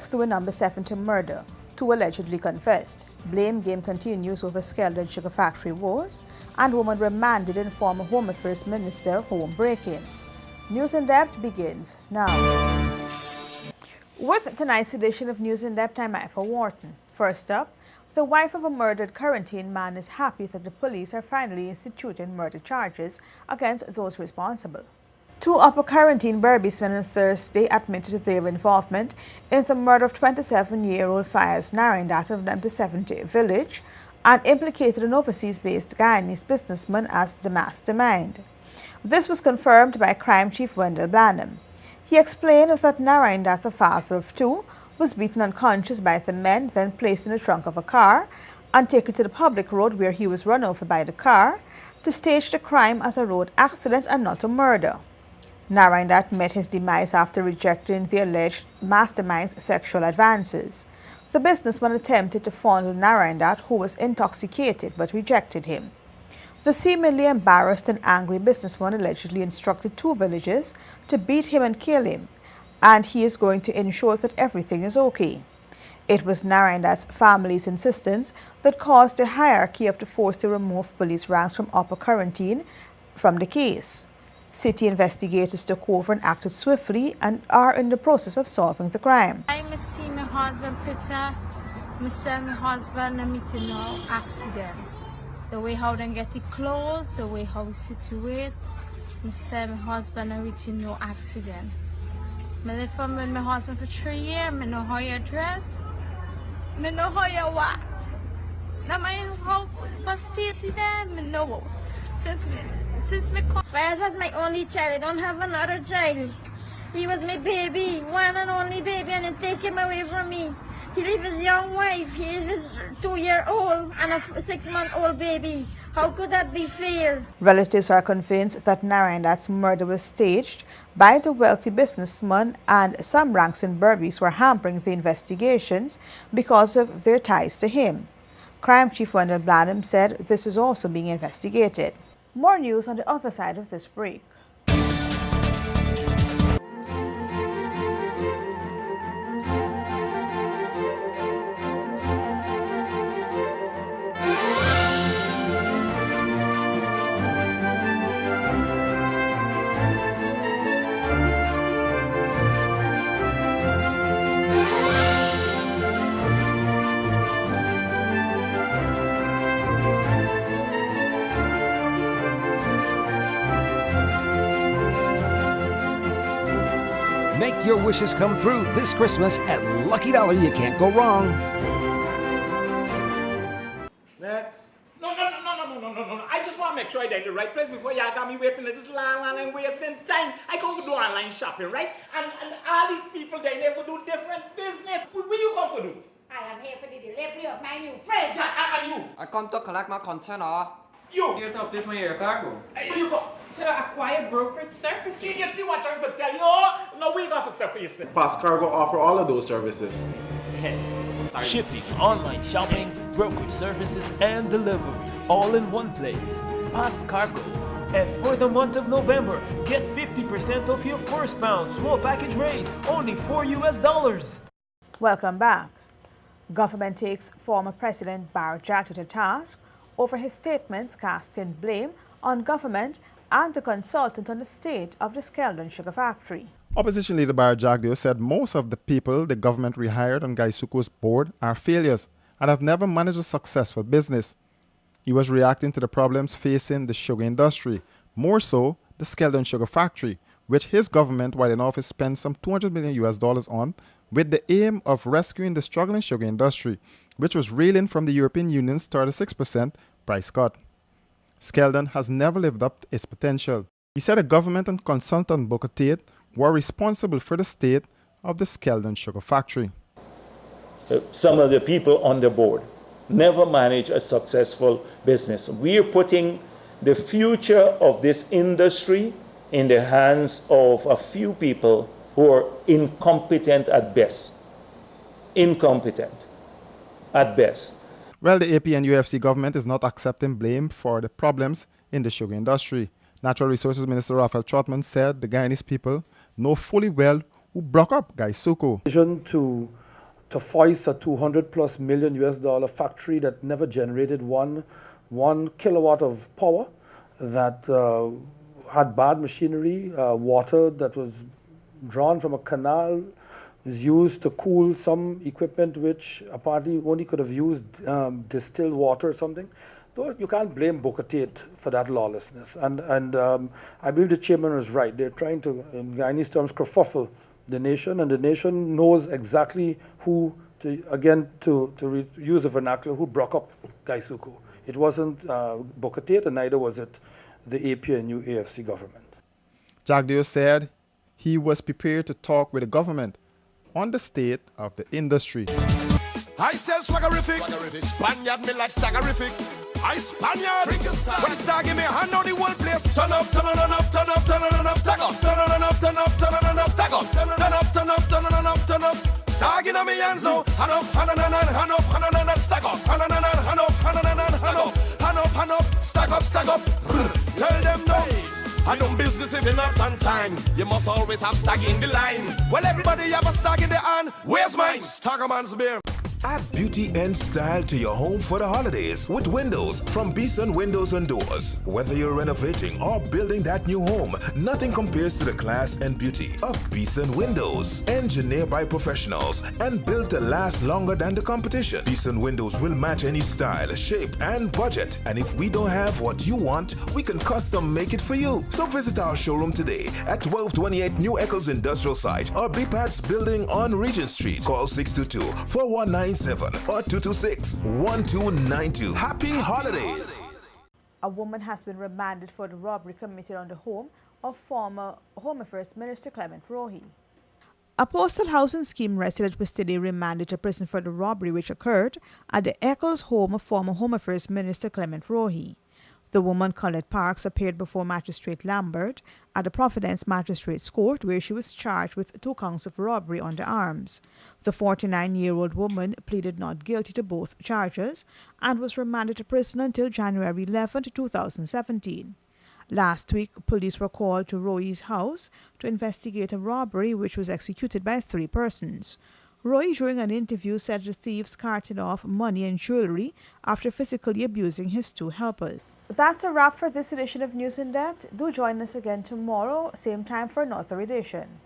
through a number 70 murder. 2 allegedly confessed. Blame game continues over Skeldon Sugar Factory wars, and woman remanded in former Home Affairs Minister home break-in. News in Depth begins now. With tonight's edition of News in Depth, I'm Ifa Wharton. First up, the wife of a murdered quarantine man is happy that the police are finally instituting murder charges against those responsible. 2 upper quarantine Berbice men on Thursday admitted their involvement in the murder of 27-year-old Fayez Narindat of the 70 village and implicated an overseas-based Guyanese businessman as the mastermind. This was confirmed by Crime Chief Wendell Blanham. He explained that Narindat, the father of 2, was beaten unconscious by the men, then placed in the trunk of a car and taken to the public road where he was run over by the car to stage the crime as a road accident and not a murder. Narindat met his demise after rejecting the alleged mastermind's sexual advances. The businessman attempted to fondle Narindat, who was intoxicated, but rejected him. The seemingly embarrassed and angry businessman allegedly instructed 2 villagers to beat him and kill him, and he is going to ensure that everything is okay. It was Narindat's family's insistence that caused the hierarchy of the force to remove police ranks from upper quarantine from the case. City investigators took over and acted swiftly and are in the process of solving the crime. I see my husband picture. I see my husband and meeting no accident. The way how they get it closed, the way how we situate. I see my husband and meeting no accident. I live with my husband for 3 years. I know how you dress. I know how you walk. Now my house was stated there. I know. Since me Fayez was my only child. I don't have another child. He was my baby, one and only baby, and they take him away from me. He leave his young wife. He is 2-year-old and a 6-month-old baby. How could that be fair? Relatives are convinced that Narindat's murder was staged by the wealthy businessman, and some ranks in Berbice were hampering the investigations because of their ties to him. Crime Chief Wendell Blanham said this is also being investigated. More news on the other side of this break. Make your wishes come true this Christmas at Lucky Dollar. You can't go wrong. Next. No. I just want to make sure I'm in the right place before y'all got me waiting at this long and wasting time. I come to do online shopping, right? And all these people, they never do different business. What you come to do? I am here for the delivery of my new fridge. And you? I come to collect my container. You? Here to place my air cargo. You go. To acquire brokerage services. You see what I'm trying to tell you? No, we got to sell for yourself. Pass Cargo offer all of those services. Shipping, online shopping, brokerage services, and delivery, all in one place. Pass Cargo. And for the month of November, get 50% off your first pound small package rate, only $4. Welcome back. Government takes former President Bar Jagdeo to task over his statements casting blame on government and the consultant on the state of the Skeldon Sugar Factory. Opposition leader Bar Jagdeo said most of the people the government rehired on Gaisuko's board are failures and have never managed a successful business. He was reacting to the problems facing the sugar industry, more so the Skeldon Sugar Factory, which his government, while in office, spent some $200 million on with the aim of rescuing the struggling sugar industry, which was reeling from the European Union's 36% price cut. Skeldon has never lived up to its potential. He said the government and consultant Booker Tate were responsible for the state of the Skeldon Sugar Factory. Some of the people on the board never managed a successful business. We are putting the future of this industry in the hands of a few people who are incompetent at best. Incompetent at best. Well, the AP and UFC government is not accepting blame for the problems in the sugar industry. Natural Resources Minister Raphael Trotman said the Guyanese people know fully well who broke up Gaisuko. Decision to to foist a $200+ million factory that never generated one kilowatt of power, that had bad machinery, water that was drawn from a canal was used to cool some equipment which apparently only could have used distilled water or something. You can't blame Booker Tate for that lawlessness. And I believe the chairman was right. They're trying to, in Guyanese terms, kerfuffle the nation, and the nation knows exactly who, to use the vernacular, who broke up Gaisuku. It wasn't Booker Tate, and neither was it the AP and new AFC government. Jagdeo said he was prepared to talk with the government on the state of the industry. I sell swaggerific. Spaniard me like staggerific. I Spaniard. When it's give me a hand on the whole place. Turn up, turn up, turn up, turn up, stack up. Turn up, turn up, turn up, stack up. Turn up, turn up, turn up, turn up. Stagging on me hands now. Hand up, hand up, stack up. Hand up, hand up, hand up, stack up. Tell them no. I don't business if you're not on time. You must always have stag in the line. Well, everybody have a stag in the hand. Where's mine? Staggerman's beer. Add beauty and style to your home for the holidays with windows from Beason Windows and Doors. Whether you're renovating or building that new home, nothing compares to the class and beauty of Beason Windows. Engineered by professionals and built to last longer than the competition. Beason Windows will match any style, shape, and budget. And if we don't have what you want, we can custom make it for you. So visit our showroom today at 1228 New Echoes Industrial Site or BPAT's building on Regent Street. Call 622-419 or 226-1292. Happy holidays. A woman has been remanded for the robbery committed on the home of former Home Affairs Minister Clement Rohi. A postal housing scheme resident was today remanded to prison for the robbery which occurred at the Eccles home of former Home Affairs Minister Clement Rohi. The woman, Colette Parks, appeared before Magistrate Lambert at the Providence Magistrates Court, where she was charged with 2 counts of robbery under arms. The 49-year-old woman pleaded not guilty to both charges and was remanded to prison until January 11, 2017. Last week, police were called to Rohi's house to investigate a robbery which was executed by 3 persons. Rohi, during an interview, said the thieves carted off money and jewelry after physically abusing his 2 helpers. That's a wrap for this edition of News in Depth. Do join us again tomorrow, same time for another edition.